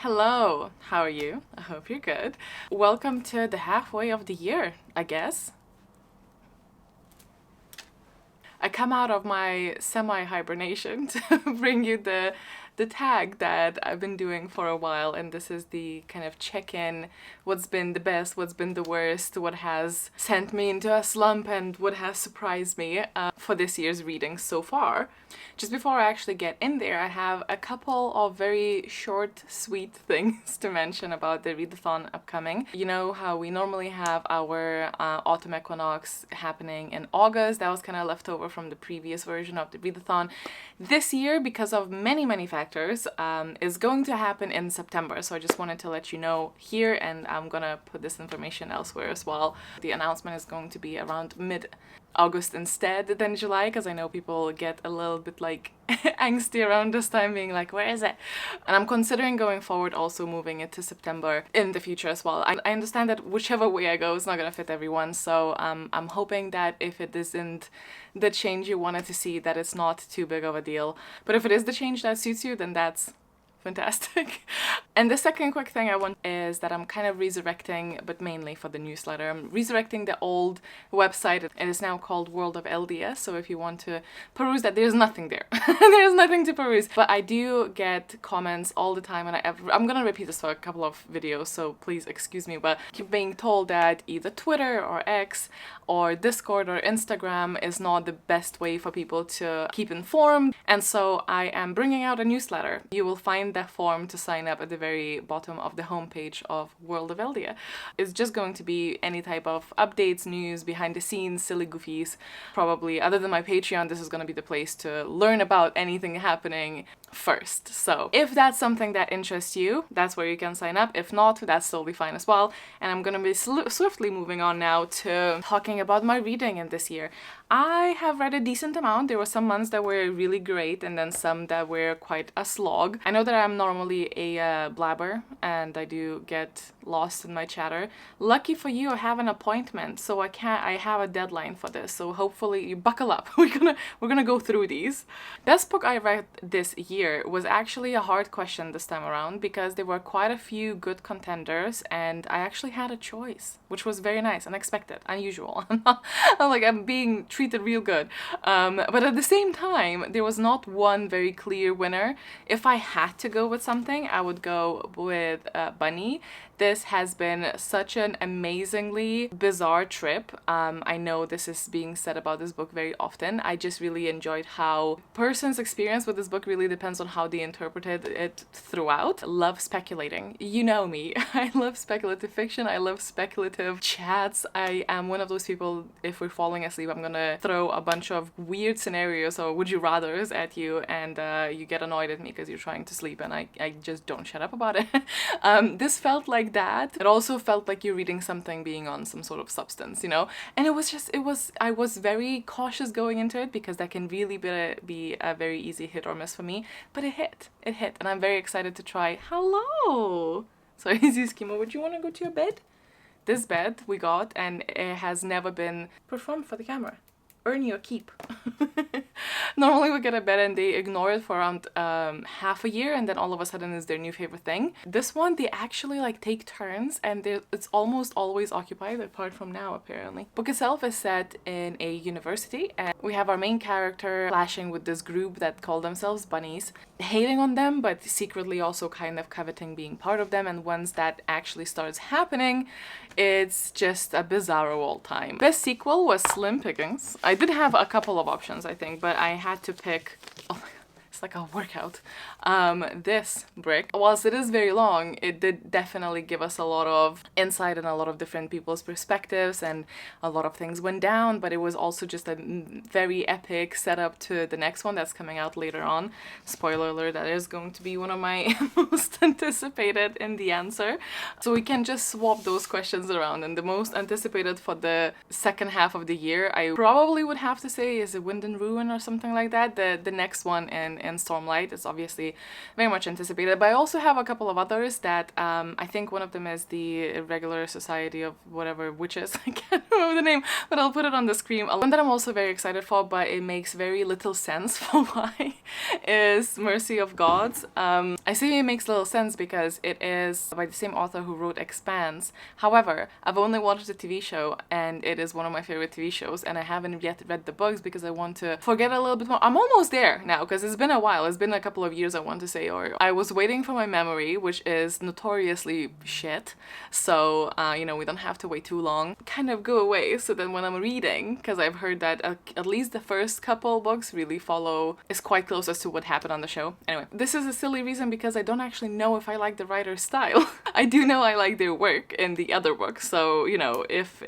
Hello, how are you? I hope you're good. Welcome to the halfway of the year, I guess. I come out of my semi-hibernation to bring you the tag that I've been doing for a while, and this is the kind of check-in, what's been the best, what's been the worst, what has sent me into a slump, and what has surprised me for this year's reading so far. Just before I actually get in there, I have a couple of very short, sweet things to mention about the readathon upcoming. You know how we normally have our autumn equinox happening in August. That was kind of left over from the previous version of the readathon. This year, because of many factors, is going to happen in September. So I just wanted to let you know here, and I'm gonna put this information elsewhere as well. The announcement is going to be around mid-August instead than July, because I know people get a little bit like angsty around this time, being like, where is it? And I'm considering going forward also moving it to September in the future as well. I understand that whichever way I go, it's not gonna fit everyone, so I'm hoping that if it isn't the change you wanted to see, that it's not too big of a deal. But if it is the change that suits you, then that's fantastic. And the second quick thing I want is that I'm kind of resurrecting, but mainly for the newsletter, I'm resurrecting the old website. It is now called World of LDS, so if you want to peruse that, there's nothing there. There's nothing to peruse. But I do get comments all the time, and I'm gonna repeat this for a couple of videos, so please excuse me, but I keep being told that either Twitter or X or Discord or Instagram is not the best way for people to keep informed, and so I am bringing out a newsletter. You will find that form to sign up at the very bottom of the homepage of World of Eldia. It's just going to be any type of updates, news, behind the scenes, silly goofies. Probably, other than my Patreon, this is going to be the place to learn about anything happening first. So if that's something that interests you, that's where you can sign up. If not, that's totally fine as well. And I'm going to be swiftly moving on now to talking about my reading in this year. I have read a decent amount. There were some months that were really great, and then some that were quite a slog. I know that I'm normally a blabber, and I do get lost in my chatter. Lucky for you, I have an appointment, so I have a deadline for this. So hopefully you buckle up. We're gonna go through these. Best book I read this year was actually a hard question this time around, because there were quite a few good contenders, and I actually had a choice, which was very nice, unexpected, unusual. I'm being treated real good. But at the same time, there was not one very clear winner. If I had to go with something, I would go with Bunny. This has been such an amazingly bizarre trip. I know this is being said about this book very often. I just really enjoyed how person's experience with this book really depends on how they interpreted it throughout. Love speculating. You know me. I love speculative fiction. I love speculative chats. I am one of those people, if we're falling asleep, I'm gonna throw a bunch of weird scenarios or would you rathers at you, and you get annoyed at me because you're trying to sleep, and I just don't shut up about it. This felt like that. It also felt like you're reading something being on some sort of substance, you know? And I was very cautious going into it, because that can really be a very easy hit or miss for me, but it hit, and I'm very excited to try. Hello! Sorry, Schema, would you want to go to your bed? This bed we got, and it has never been performed for the camera. Earn your keep. Normally we get a bed and they ignore it for around half a year, and then all of a sudden it's their new favorite thing. This one, they actually like take turns, and it's almost always occupied, apart from now apparently. Book itself is set in a university, and we have our main character clashing with this group that call themselves bunnies, hating on them but secretly also kind of coveting being part of them, and once that actually starts happening, it's just a bizarro old time. Best sequel was Slim Pickings. I did have a couple of options, I think, but I had to pick, oh my god, it's like a workout. This brick, whilst it is very long, it did definitely give us a lot of insight and a lot of different people's perspectives, and a lot of things went down, but it was also just a very epic setup to the next one that's coming out later on. Spoiler alert, that is going to be one of my most anticipated in the answer. So we can just swap those questions around, and the most anticipated for the second half of the year, I probably would have to say, is it Wind and Ruin or something like that? The next one in in Stormlight. It's obviously very much anticipated, but I also have a couple of others that I think one of them is the Irregular Society of whatever witches. I can't remember the name, but I'll put it on the screen. One that I'm also very excited for, but it makes very little sense for why, is Mercy of Gods. I say it makes little sense because it is by the same author who wrote Expanse. However, I've only watched the TV show and it is one of my favorite TV shows, and I haven't yet read the books because I want to forget a little bit more. I'm almost there now because it's been a while. It's been a couple of years, I want to say, or I was waiting for my memory, which is notoriously shit. So, you know, we don't have to wait too long. Kind of go away. So then when I'm reading, because I've heard that at least the first couple books really is quite close as to what happened on the show. Anyway, this is a silly reason because I don't actually know if I like the writer's style. I do know I like their work in the other books. So, you know, if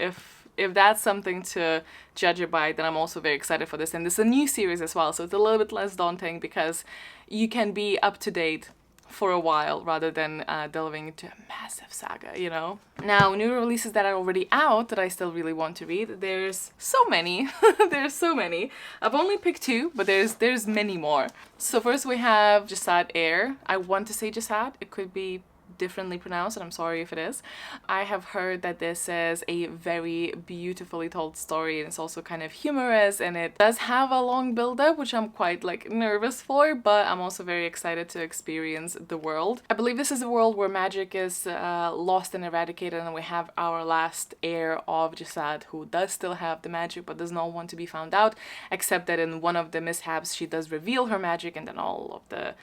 that's something to judge it by, then I'm also very excited for this. And this is a new series as well, so it's a little bit less daunting because you can be up to date for a while rather than delving into a massive saga, you know? Now, new releases that are already out that I still really want to read, there's so many. There's so many. I've only picked 2, but there's many more. So first we have Jad Air. I want to say Jad. It could be differently pronounced, and I'm sorry if it is. I have heard that this is a very beautifully told story, and it's also kind of humorous, and it does have a long build-up, which I'm quite like nervous for, but I'm also very excited to experience the world. I believe this is a world where magic is lost and eradicated, and we have our last heir of Jad, who does still have the magic but does not want to be found out, except that in one of the mishaps she does reveal her magic, and then all of the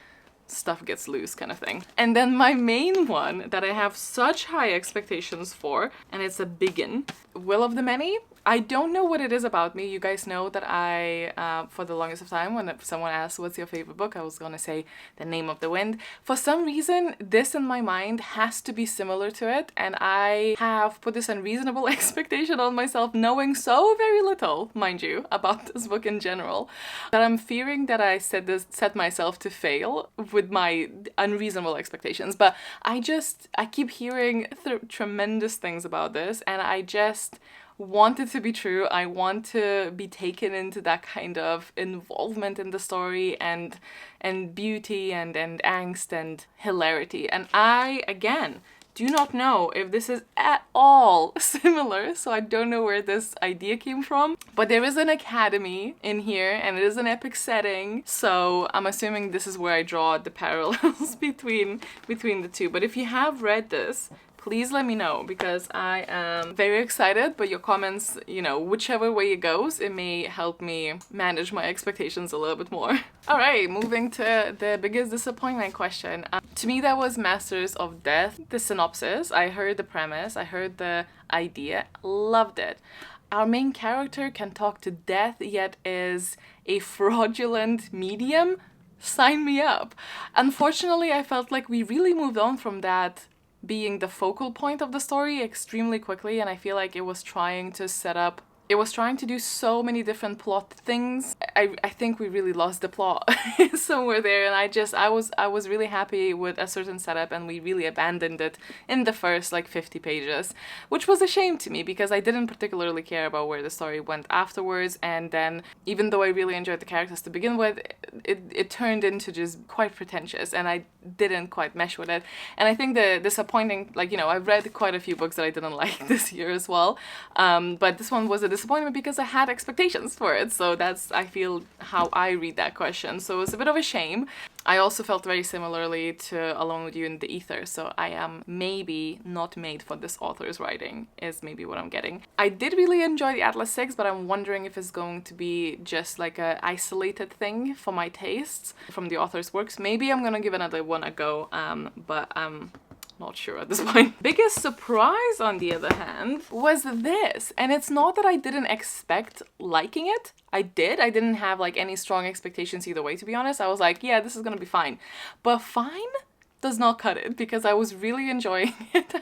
stuff gets loose, kind of thing. And then my main one that I have such high expectations for, and it's a biggin, Will of the Many. I don't know what it is about me. You guys know that I, for the longest of time, when someone asked what's your favorite book, I was gonna say The Name of the Wind. For some reason, this in my mind has to be similar to it, and I have put this unreasonable expectation on myself, knowing so very little, mind you, about this book in general, that I'm fearing that I set myself to fail with my unreasonable expectations. But I keep hearing tremendous things about this, and I just want it to be true. I want to be taken into that kind of involvement in the story and beauty and angst and hilarity. And I, again, do not know if this is at all similar, so I don't know where this idea came from. But there is an academy in here, and it is an epic setting, so I'm assuming this is where I draw the parallels between the two. But if you have read this, please let me know, because I am very excited, but your comments, you know, whichever way it goes, it may help me manage my expectations a little bit more. Alright, moving to the biggest disappointment question. To me, that was Masters of Death. The synopsis, I heard the premise, I heard the idea, loved it. Our main character can talk to death, yet is a fraudulent medium? Sign me up. Unfortunately, I felt like we really moved on from that being the focal point of the story extremely quickly, and I feel like it was trying to do so many different plot things. I think we really lost the plot somewhere there, and I was really happy with a certain setup, and we really abandoned it in the first like 50 pages, which was a shame to me because I didn't particularly care about where the story went afterwards. And then, even though I really enjoyed the characters to begin with, it turned into just quite pretentious, and I didn't quite mesh with it. And I think the disappointing, like, you know, I've read quite a few books that I didn't like this year as well, but this one was a disappointment because I had expectations for it. So that's, I feel, how I read that question. So it's a bit of a shame. I also felt very similarly to Alone with You in the Ether, so I am maybe not made for this author's writing, is maybe what I'm getting. I did really enjoy the Atlas 6, but I'm wondering if it's going to be just like a isolated thing for my tastes from the author's works. Maybe I'm gonna give another one a go, but I'm not sure at this point. Biggest surprise, on the other hand, was this. And it's not that I didn't expect liking it. I didn't have like any strong expectations either way, to be honest. I was like, yeah, this is gonna be fine. But fine does not cut it, because I was really enjoying it.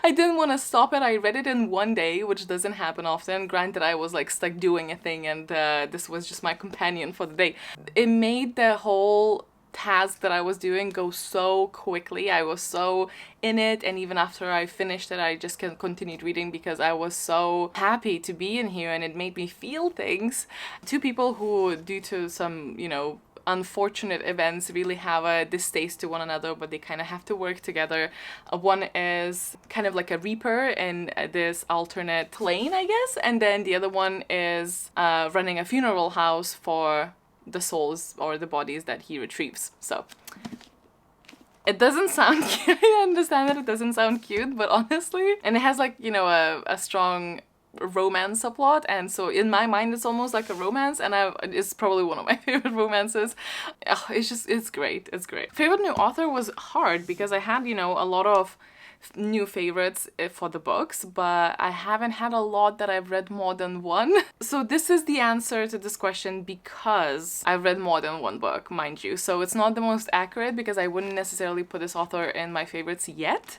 I didn't want to stop it. I read it in one day, which doesn't happen often. Granted, I was like stuck doing a thing, and this was just my companion for the day. It made the whole task that I was doing go so quickly. I was so in it, and even after I finished it, I just continued reading because I was so happy to be in here, and it made me feel things. Two people who, due to some, you know, unfortunate events really have a distaste to one another, but they kind of have to work together. One is kind of like a reaper in this alternate plane, I guess, and then the other one is running a funeral house for the souls or the bodies that he retrieves. So it doesn't sound cute. I understand that it doesn't sound cute, but honestly, and it has like, you know, a strong romance subplot, and so in my mind it's almost like a romance, and it's probably one of my favorite romances. It's great. It's great. Favorite new author was hard because I had, you know, a lot of new favorites for the books, but I haven't had a lot that I've read more than one. So this is the answer to this question because I've read more than one book, mind you. So it's not the most accurate because I wouldn't necessarily put this author in my favorites yet,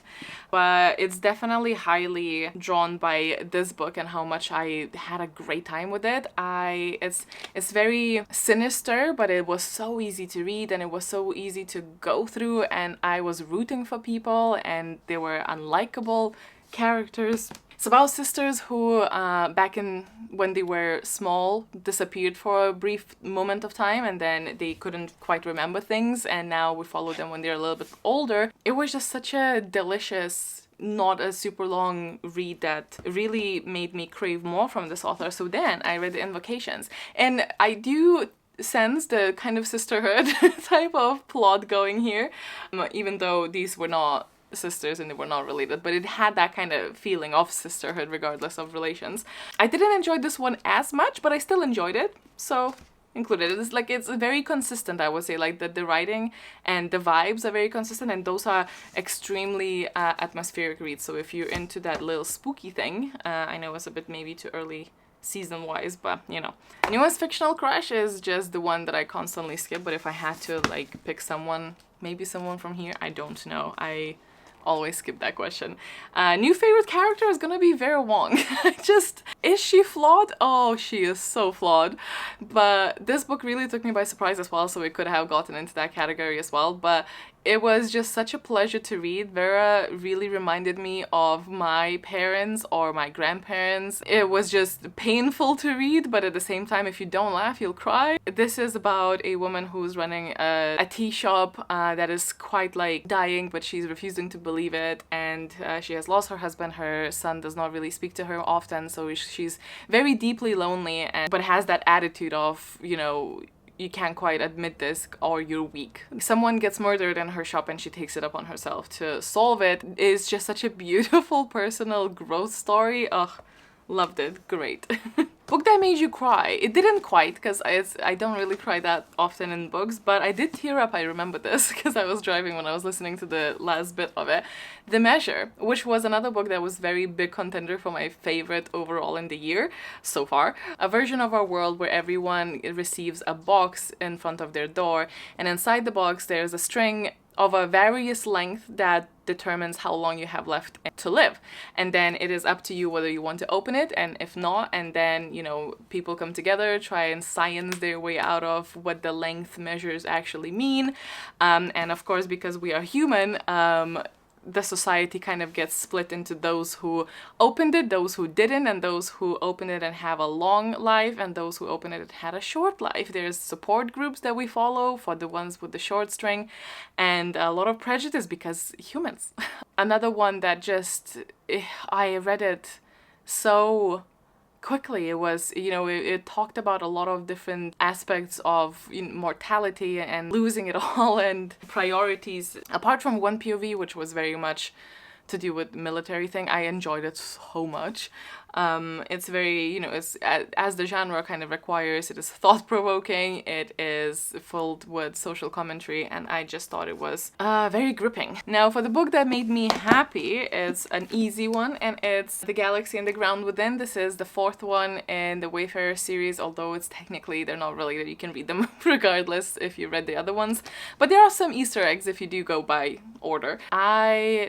but it's definitely highly drawn by this book and how much I had a great time with it. It's very sinister, but it was so easy to read and it was so easy to go through, and I was rooting for people and they were unlikable characters. It's about sisters who, back in when they were small, disappeared for a brief moment of time, and then they couldn't quite remember things, and now we follow them when they're a little bit older. It was just such a delicious, not a super long read that really made me crave more from this author. So then I read The Invocations, and I do sense the kind of sisterhood type of plot going here, even though these were not sisters and they were not related, but it had that kind of feeling of sisterhood regardless of relations. I didn't enjoy this one as much, but I still enjoyed it, so included. It's very consistent, I would say. Like the writing and the vibes are very consistent, and those are extremely atmospheric reads. So if you're into that little spooky thing, I know it's a bit maybe too early season-wise, but you know. Newest fictional crush is just the one that I constantly skip, but if I had to like pick someone, maybe someone from here, I don't know. I always skip that question. New favorite character is gonna be Vera Wong. Is she flawed? Oh, she is so flawed. But this book really took me by surprise as well, so it could have gotten into that category as well. But it was just such a pleasure to read. Vera really reminded me of my parents or my grandparents. It was just painful to read, but at the same time, if you don't laugh, you'll cry. This is about a woman who's running a tea shop that is quite like dying, but she's refusing to believe it, and she has lost her husband. Her son does not really speak to her often, so she's very deeply lonely, but has that attitude of, you know, you can't quite admit this or you're weak. Someone gets murdered in her shop and she takes it upon herself to solve it. It's just such a beautiful personal growth story. Ugh, loved it. Great. Book that made you cry. It didn't quite, because I don't really cry that often in books, but I did tear up. I remember this because I was driving when I was listening to the last bit of it. The Measure, which was another book that was very big contender for my favorite overall in the year so far. A version of our world where everyone receives a box in front of their door, and inside the box there's a string of a various length that determines how long you have left to live, and then it is up to you whether you want to open it, and if not, and then, you know, people come together, try and science their way out of what the length measures actually mean, and of course, because we are human, the society kind of gets split into those who opened it, those who didn't, and those who opened it and have a long life, and those who opened it and had a short life. There's support groups that we follow for the ones with the short string, and a lot of prejudice because humans. Another one that just, I read it so quickly. It was, you know, it talked about a lot of different aspects of, you know, mortality and losing it all and priorities. Apart from one POV, which was very much to do with military thing, I enjoyed it so much. It's very, you know, it's as the genre kind of requires, it is thought-provoking, it is filled with social commentary, and I just thought it was very gripping. Now, for the book that made me happy, it's an easy one, and it's The Galaxy and the Ground Within. This is the fourth one in the Wayfarer series, although it's technically, they're not related, you can read them regardless if you read the other ones, but there are some Easter eggs if you do go by order.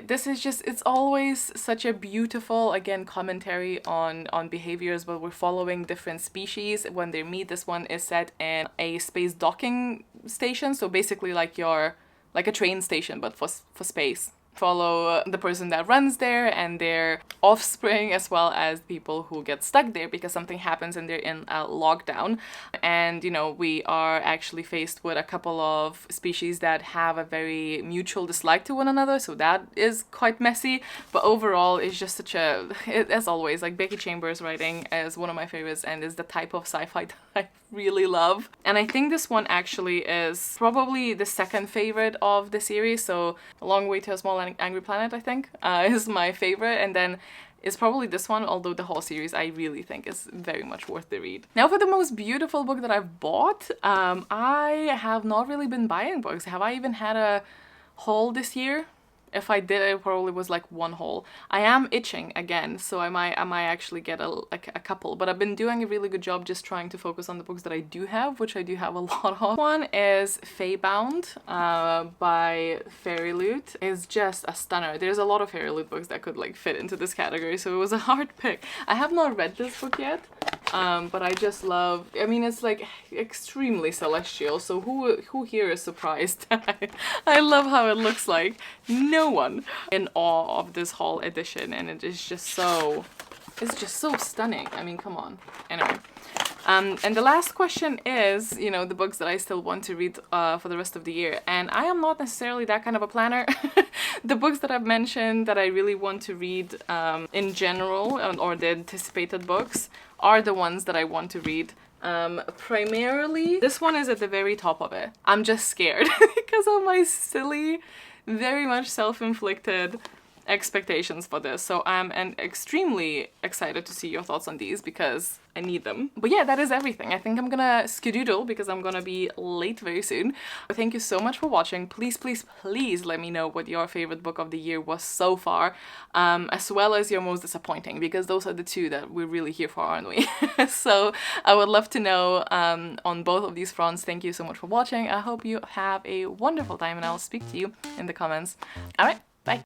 This is just, it's always such a beautiful, again, commentary on behaviors, but we're following different species when they meet. This one is set in a space docking station, so basically like a train station, but for space. follow the person that runs there and their offspring, as well as people who get stuck there because something happens and they're in a lockdown. And you know, we are actually faced with a couple of species that have a very mutual dislike to one another, so that is quite messy. But overall, it's just such a, as always, like Becky Chambers' writing is one of my favorites and is the type of sci-fi that I really love. And I think this one actually is probably the second favorite of the series. So A Long Way to a Small Angry Planet, I think, is my favorite, and then is probably this one, although the whole series I really think is very much worth the read. Now for the most beautiful book that I've bought, I have not really been buying books. Have I even had a haul this year? If I did, it probably was like one haul. I am itching again, so I might actually get a couple, but I've been doing a really good job just trying to focus on the books that I do have, which I do have a lot of. One is Feybound by Fairy Loot. It's just a stunner. There's a lot of Fairy Loot books that could like fit into this category, so it was a hard pick. I have not read this book yet, but I just love, I mean, it's like extremely celestial, so who here is surprised? I love how it looks like. No one in awe of this haul edition, and it is just so, it's just so stunning. I mean, come on. Anyway, and the last question is, you know, the books that I still want to read for the rest of the year, and I am not necessarily that kind of a planner. The books that I've mentioned that I really want to read in general, or the anticipated books, are the ones that I want to read. Primarily, this one is at the very top of it. I'm just scared because of my silly, very much self-inflicted expectations for this. So I'm extremely excited to see your thoughts on these because I need them. But yeah, that is everything. I think I'm gonna skedoodle because I'm gonna be late very soon. Thank you so much for watching. Please, please, please let me know what your favorite book of the year was so far, as well as your most disappointing, because those are the two that we're really here for, aren't we? So I would love to know on both of these fronts. Thank you so much for watching. I hope you have a wonderful time, and I'll speak to you in the comments. All right, bye.